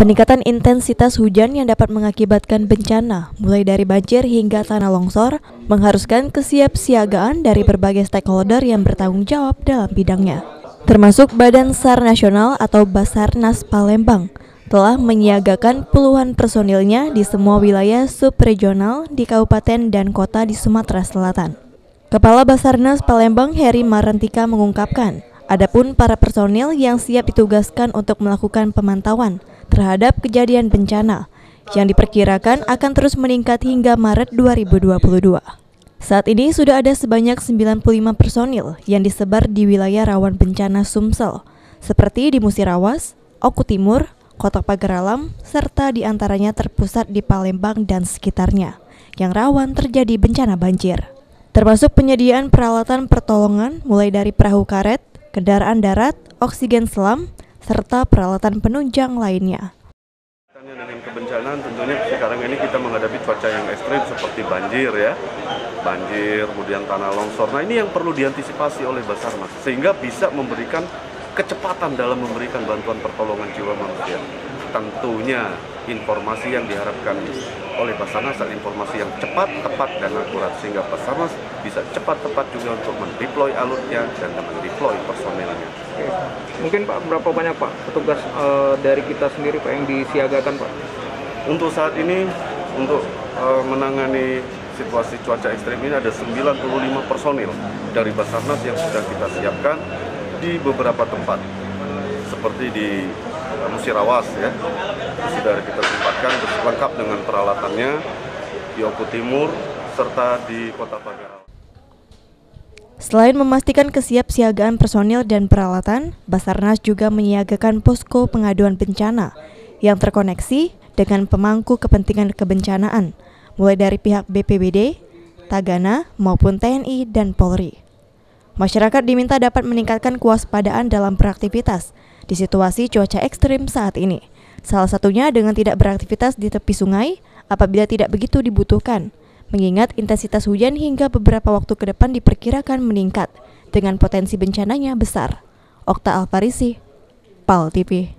Peningkatan intensitas hujan yang dapat mengakibatkan bencana, mulai dari banjir hingga tanah longsor, mengharuskan kesiapsiagaan dari berbagai stakeholder yang bertanggung jawab dalam bidangnya. Termasuk Badan SAR Nasional atau Basarnas Palembang, telah menyiagakan puluhan personilnya di semua wilayah subregional di kabupaten dan kota di Sumatera Selatan. Kepala Basarnas Palembang Heri Marantika mengungkapkan, adapun para personil yang siap ditugaskan untuk melakukan pemantauan terhadap kejadian bencana yang diperkirakan akan terus meningkat hingga Maret 2022. Saat ini sudah ada sebanyak 95 personil yang disebar di wilayah rawan bencana Sumsel, seperti di Musirawas, Oku Timur, Kota Pagaralam, serta diantaranya terpusat di Palembang dan sekitarnya, yang rawan terjadi bencana banjir. Termasuk penyediaan peralatan pertolongan mulai dari perahu karet, kendaraan darat, oksigen selam, serta peralatan penunjang lainnya. Dengan kebencanaan tentunya sekarang ini kita menghadapi cuaca yang ekstrim seperti banjir ya. Banjir, kemudian tanah longsor. Nah ini yang perlu diantisipasi oleh Basarnas sehingga bisa memberikan kecepatan dalam memberikan bantuan pertolongan jiwa manusia. Tentunya informasi yang diharapkan oleh Basarnas adalah informasi yang cepat, tepat, dan akurat sehingga Basarnas bisa cepat, tepat juga untuk mendeploy alutnya dan mendeploy personelnya. Oke. Mungkin Pak, berapa banyak Pak petugas dari kita sendiri Pak yang disiagakan Pak? Untuk saat ini, untuk menangani situasi cuaca ekstrim ini ada 95 personil dari Basarnas yang sudah kita siapkan di beberapa tempat seperti di Musirawas ya, sudah kita tempatkan lengkap dengan peralatannya di Oku Timur serta di Kota Pagaralam. Selain memastikan kesiapsiagaan personil dan peralatan, Basarnas juga menyiagakan posko pengaduan bencana yang terkoneksi dengan pemangku kepentingan kebencanaan, mulai dari pihak BPBD, Tagana, maupun TNI dan Polri. Masyarakat diminta dapat meningkatkan kewaspadaan dalam beraktivitas di situasi cuaca ekstrim saat ini. Salah satunya dengan tidak beraktivitas di tepi sungai apabila tidak begitu dibutuhkan, mengingat intensitas hujan hingga beberapa waktu ke depan diperkirakan meningkat dengan potensi bencananya besar. Okta Alfarisi, PAL TV.